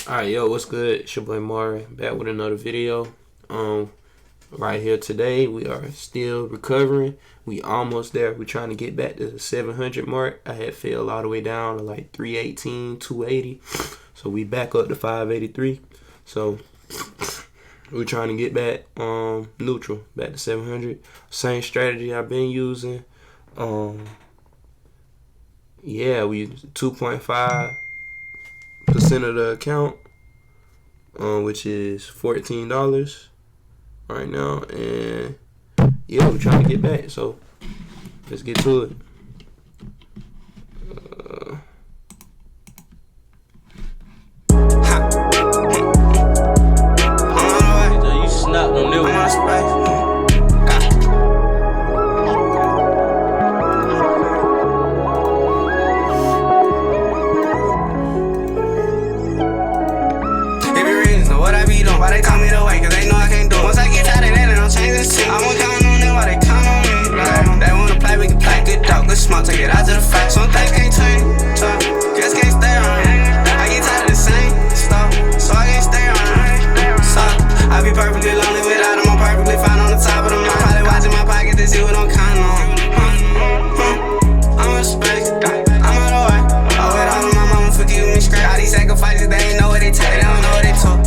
Alright, yo, what's good? It's your boy Mari, back with another video. Right here today, we are still recovering. We almost there. We're trying to get back to the 700 mark. I had fell all the way down to like 318, 280. So we back up to 583. So we're trying to get back neutral, back to 700. Same strategy I've been using. Yeah, we 2.5% of the account, which is $14 right now, and yeah, we're trying to get back, so let's get to it. You snapped on that one. Why they tell me to wait, cause they know I can't do it. Once I get tired of that, they don't change the shit. I won't count on them while they count on me. Like, they wanna play, we can play. Good dog, good smoke, take it out to the facts. Some things can't change, so just can't stay on it. I get tired of the same stuff, so I can't stay on it. So I be perfectly lonely without them. I'm perfectly fine on the top of the mountain. Probably watching my pocket to see what I'm counting on. I'm in space, I'm out of way. Oh, with all of my mama forgive me straight. All these sacrifices, they ain't know what they take, they don't know what they took.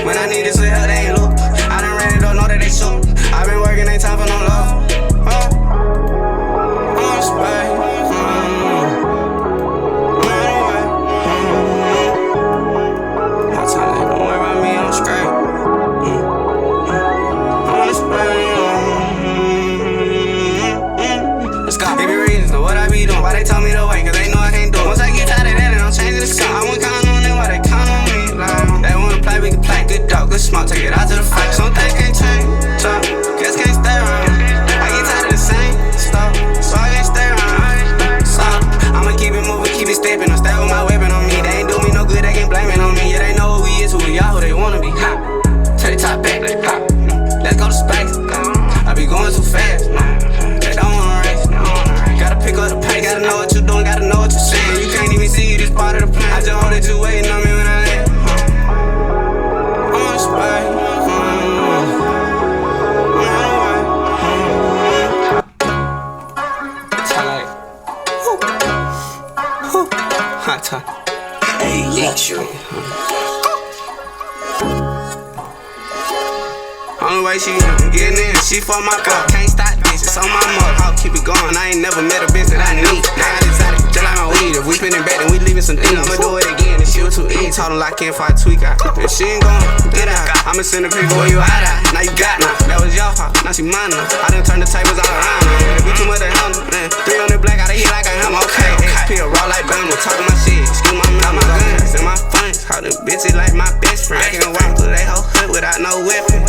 When I need this with help, they ain't look. I done ran it, don't know that they shook. I been working, ain't time for no love. I'm on space. I'm on the way. I tell them, don't worry about me, I'm straight. I'm on space. Let's go. They be reasons of what I be doing. Why they tell me to wait, cause they know I can't do it. Once I get tired of that, they don't change the sky. I won't count on them while they count on me. Like, they wanna play, we can play. Good dog, good smoke, take it out to the fight. Some things can't change, so just can't stay around. I get tired of the same stuff, so I can't stay around. So I'ma keep it moving, keep it stepping. I stay with my weapon on me. They ain't do me no good, they can't blame it on me. Yeah, they know who we is, who we are, who they wanna be. Ha. Take the top back, let's pop. Let's go to space. I be going too fast. They don't wanna race. Gotta pick up the pace. Gotta know what you doing, gotta know what you're saying. You can't even see this part of the plan. I just hold it, you waiting on me when I land. Hey, only way she getting in, she for my girl. Can't stop this, it's on my mug. I'll keep it going, I ain't never met a bitch that I need. Now I decided, just like my weed. If we spinning back, then we leaving some things. I'ma do it again, and she was too easy. Told her lock in for a tweak out. If she ain't gon' get out, I'ma send her people where you out at. Now you got now, that was your fault, now she mine now. I done turn the tables all around now. If we too much to handle, man. 300 black, gotta hit like a hammer, okay. XP, raw like Bama, talking my shit. Excuse my mouth, my guns, and my funds. How them bitches like my best friend. I can walk through they whole hood without no weapon.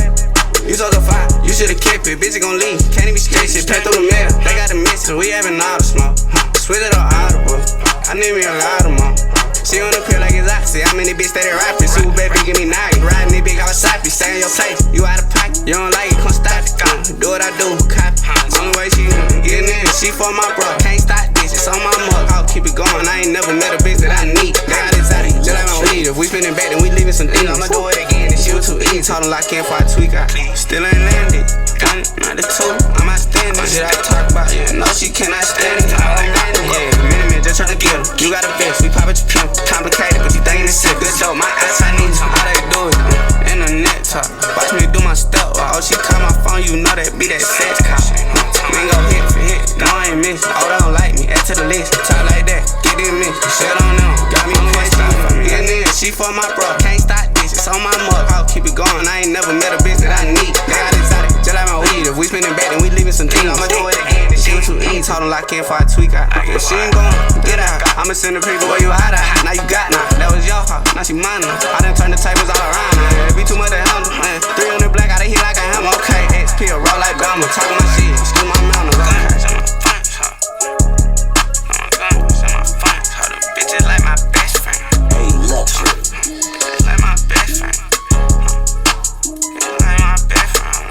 You so the fire, you should've kept it. Bitch, gon' leave, can't even straight shit. Play through the middle, they got the message. We having all the smoke. Switch it on audible. I need me a lot of more. She on the pill like it's oxy. I'm in the bitch that they rapping. Super baby, give me nugget. Riding it big, all sappy. Stay in your place, you out of pocket. You don't like it, come stop it. Do what I do, copy. Only way she getting in, she for my bro. Can't stop this, it's on my mug. I'll keep it going. I ain't never met a bitch that I need. Got it out, just like my weed. If we spinning back, then we leaving some things. I'ma do it again, and she was too easy. Told her lock in for a tweak out. Still ain't landed. Got it, not the two. I'm outstanding. Shit I talk about, yeah. No, she cannot stand it. Yeah, minute, just tryna get her. You got a bitch, we pop at your pimp. Complicated, but you thinkin' it's sick. Good dope, my ass, I need some. How they do it? Internet talk. Watch me do my stuff. Oh, she call my phone, you know that be that sex call. We ain't gon' hit for hit. No, I ain't miss. Oh, they don't like me. Add to the list. Talk like that. Get in mix. Shit on them. Got me on the way. Getting in. She for my bro. Can't stop this. It's on my mug. I'll keep it going. I ain't never met a bitch that I need. Got it out. Just like my weed. If we spinning back, then we leaving some things. I'ma do it again. She was too easy. Told her lock in for a tweak out. If she ain't gon' get out, I'ma send her people where you out at. Now you got now. That was your fault. Now she mine now. I done turn the tables all around now. It be too much to handle, man. 300 black, gotta hit like a hammer. Okay, XP, raw like Bama. Talking my shit. Excuse my mouth, no gun. Bitches like my best friend. Hey, luxury. Like my best friend. Like my best friend.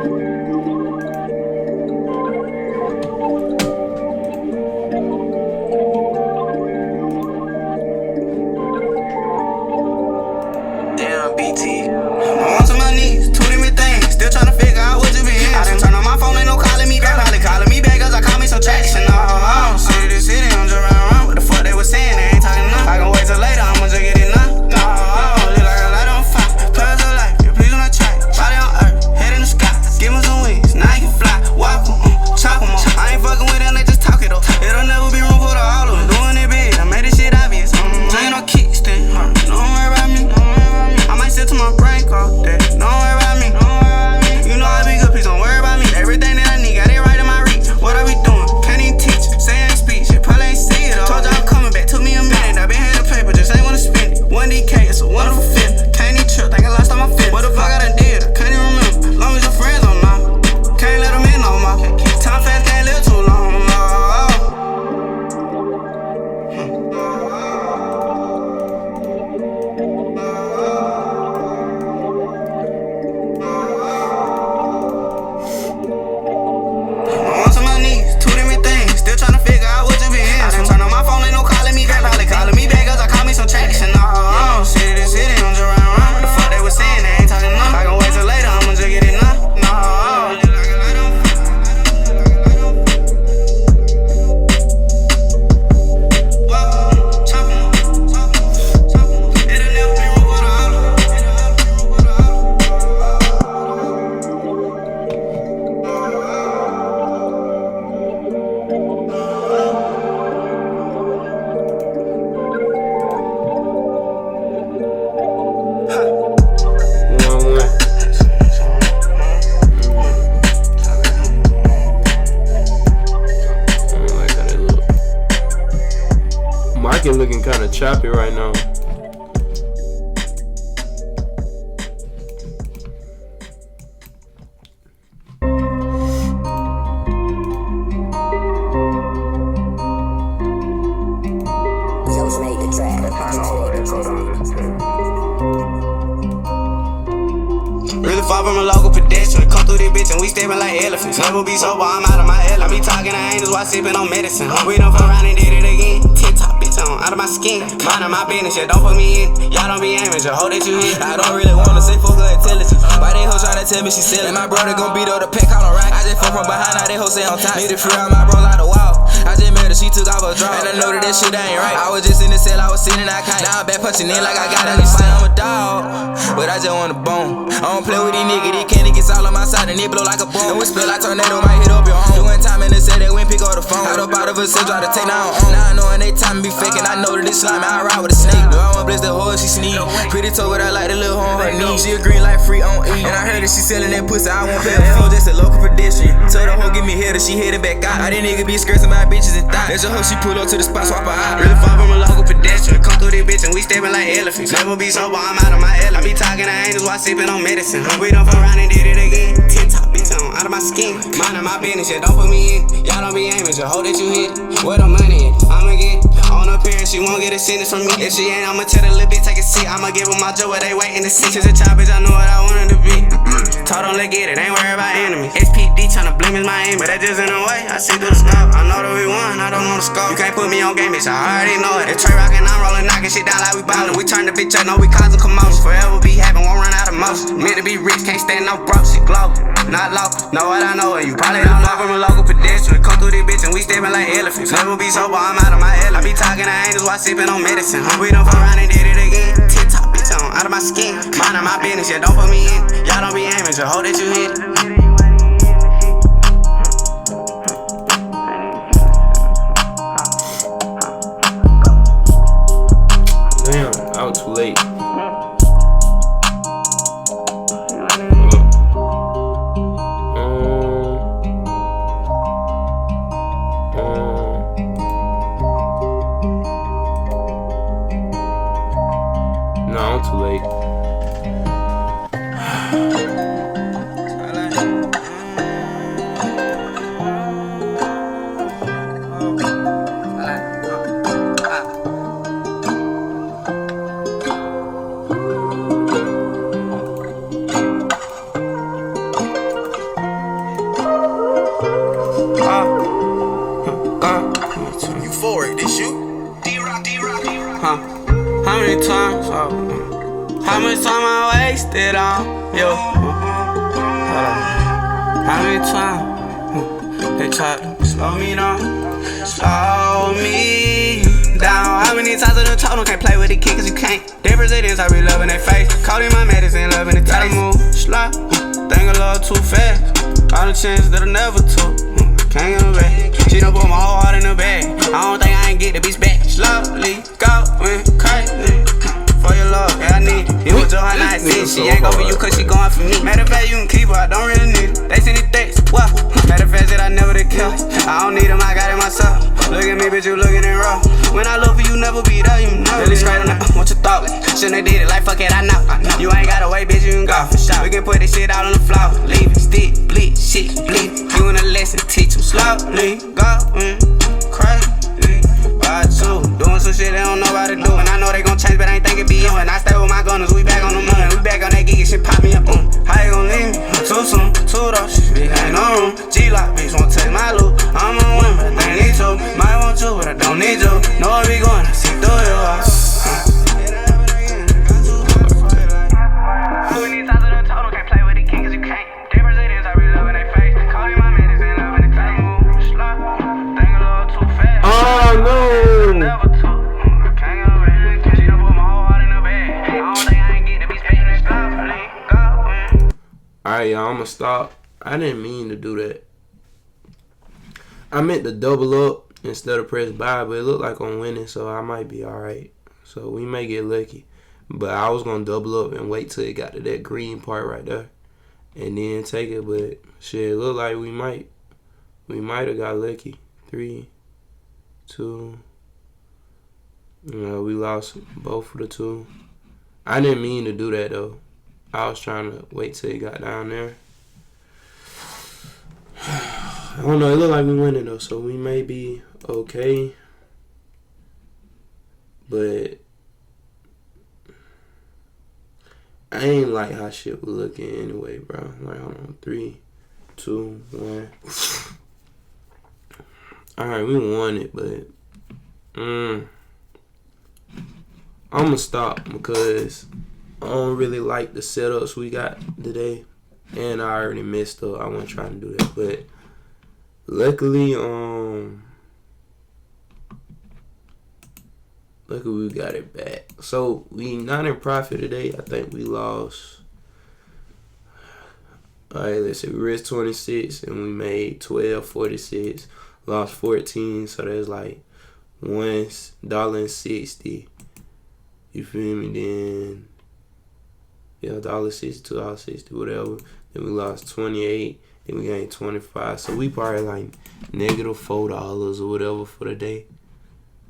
Damn, BT. I'm on to my knees, two different things. Still tryna figure out what you been into. I done turn on my phone, ain't no calling me back. Probably calling me back cause I caught me some traction. Oh, city to city, I'm just round. What the fuck they was saying, they ain't talking enough. I can wait till later, I'ma just get enough. Oh, look like a light on fire. Pillars of life, yeah, please on the track. Body on earth, head in the sky. Give 'em some wings, now you can fly. Walk 'em, chop 'em up. I ain't fucking with them, they just talk it up. It'll never be room for the all of them. Doing it big, I made this shit obvious. Ain't no kickstand, don't worry about me. I might sit to my brain call that. Don't worry about me. You know I be good, please don't worry about me. Everything that I need, got it right in my reach. What I be doing? Can't even teach. Say I ain't speak, shit, probably ain't see it all. Told y'all I'm coming back, took me a minute. I been here to paper, just ain't wanna spend it. 1DK, it's a wonderful fit. Can't even trip, think I lost all my fit. What the fuck I done did? I can't even remember. Long as your friends don't know. Can't let them in no more. Time fast, can't live too long. Market looking kind of choppy right now. Really far from a local pedestrian. Come through this bitch and we steppin' like elephants. Never be sober, I'm out of my element. I be talking to angels while sippin' on medicine. We done fuck around and did it again. Tip-top bitch on, out of my skin. Mindin' my business, yeah, don't put me in. Y'all don't be aiming, just hold that you hit. I don't really wanna say fuck her intelligence. Why they hoes tryna tell me she sellin'? My brother gon' beat up the pack on the rack. I just fuck from behind, now they hoes say on top. Need to free out my bros out the wall. I just met her, she took off her draw. And I know that shit ain't right. I was just in the cell, I was sitting, I can't. Now I'm back punching in like I got it. You say I'm a dog, but I just want a bone. I don't play with these niggas, these candy gets all on my side and it blow like a bomb. And we spill like tornado, might hit up your home. Doing time in the cell, they went pick up the phone. Got up out of a cell, try to take now I'm on. Now I know when they time be faking, I know that it's slime, I ride with a snake. Do I wanna bless the horse, she sneeze. Pretty toe, but I like the little hoe on her knee. She a green like free on E. And I heard that she selling that pussy, I won't pay her fee. Just a local pedestrian. Told the hoe give me head, she headed back out. I didn't nigga be skirting my bitches and thighs. That's your hoe, she pull up to the spot, swap her out. Really far from a local pedestrian. Come through this bitch and we steppin' like elephants. Never be sober, I'm out of my element. I be talking to angels while sippin' on medicine. We done fuck around and did it again. Tip-top bitch on, out of my skin. Mindin' my business, yeah, don't put me in. Y'all don't be aiming, just hold that you hit. Where the money at? I'ma get on her parents, she won't get a sentence from me. If she ain't, I'ma tell the little bitch take a seat. I'ma give her my joy where they waiting to see. Since a child, bitch, I know what I wanted to be. Told them, let's get it, ain't worried about enemies. SPD tryna blame is my aim, but that just in the way. I see through the scope, I know that we won, I don't know the scope. You can't put me on game, bitch, I already know it. It's Trey rockin', I'm rollin', knocking shit down like we ballin'. We turn the bitch up, know we causing commotion. Forever be happy, won't run out of motion. Meant to be rich, can't stand no broke, shit global. Not local, know what I know, and you probably don't know from a local pedestrian. Come through this bitch and we steppin' like elephants. Never be sober, I'm out of my element. I be talking to angels while sippin' on medicine. We done fuck around and did it again. Tip-top bitch on, out of my skin. Mindin' my business, yeah, don't put me in. Y'all don't be aiming, just hold that you hit. Damn, I was too late. No, I'm too late. Still on, yo. How many times they tried to slow me down? Slow me down. How many times I done told them can't play with the kid cause you can't. They Brazilians, I be loving their face. Calling my medicine, loving the taste. Move slow, think a little too fast. All the chances that I never took. Can't get away. She done put my whole heart in the bag. I don't think I ain't get the bitch back. Slowly going crazy. For your love, yeah, I need it. You was your hot night see. She ain't go for you cause she going for me. Matter of fact, you can keep her, I don't really need it. They send it text, well. Matter of fact, that I never did kill. I don't need them, I got it myself. Look at me, bitch, you looking in raw. When I look for you, never be there, you know. Really straight on that, what you thought? Shouldn't have did it, like fuck it, I know. You ain't gotta wait, bitch, you can go for sure. We can put this shit out on the floor. Leave it, stick, bleed, shit, bleed. You in a lesson, teach them slowly. Going crazy. By two, doing some shit they don't know how to do. And I know they gon' change, but I ain't think it be on. I stay with my gunners, we back on the moon. We back on that geek, shit pop me up. How you gon' leave me? Too soon, too though, shit, ain't no room. G-Lock, bitch, won't take my loot. I'm a win, but they need to. Might want to, but I don't need to. Know where we going, I see through your eyes. How many times I done told them can't play with the king cause you can't. They Brazilians, I be loving their face. Calling my medicine, loving the taste. Move slow, think a little too fast. Oh no! Never took, I can't get away. She done put my whole heart in the bag. I don't think I ain't get the bitch back. Slowly going. Alright, y'all, I'ma stop. I didn't mean to do that. I meant to double up instead of press buy, but it looked like I'm winning, so I might be alright. So we may get lucky. But I was gonna double up and wait till it got to that green part right there. And then take it, but shit, it looked like we might have got lucky. 3, 2. We lost both of the 2. I didn't mean to do that though. I was trying to wait till it got down there. I don't know, it looked like we winning though, so we may be okay. But I ain't like how shit was looking anyway, bro. Like, hold on. 3, 2, 1. Alright, we won it, but I'ma stop because I don't really like the setups we got today. And I already messed up. I wasn't trying to do that. But luckily we got it back. So we not in profit today. I think we lost. Alright, let's see. We risked 26 and we made 12.46. Lost 14. So that's like $1.60. You feel me? Then $1.60, $2.60, whatever. Then we lost 28. Then we gained 25. So we probably like negative $4 or whatever for the day.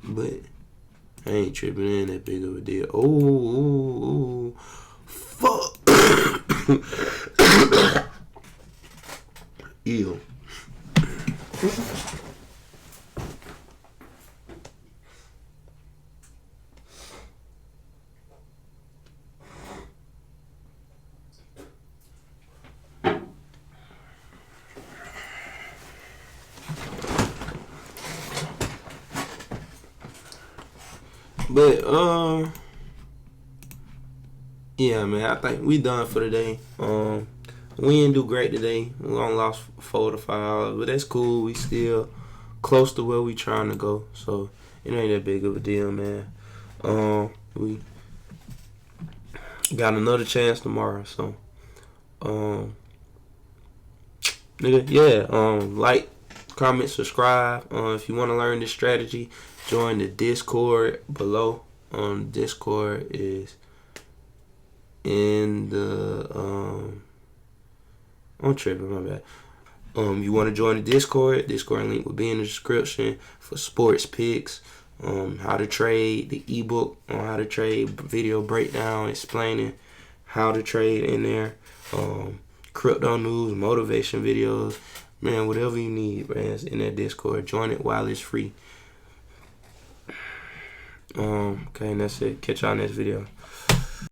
But I ain't tripping in that big of a deal. Oh, fuck. Ew. But yeah, man, I think we done for the day. We didn't do great today. We only lost $4 to $5, but that's cool. We still close to where we trying to go, so it ain't that big of a deal, man. We got another chance tomorrow, so nigga, yeah. Like, comment, subscribe. If you want to learn this strategy, join the Discord below. Discord is in the I'm tripping, my bad. You want to join the Discord link will be in the description for sports picks, how to trade, the ebook on how to trade, video breakdown explaining how to trade in there, crypto news, motivation videos, man, whatever you need, man, it's in that Discord. Join it while it's free. Okay, and that's it. Catch y'all next video.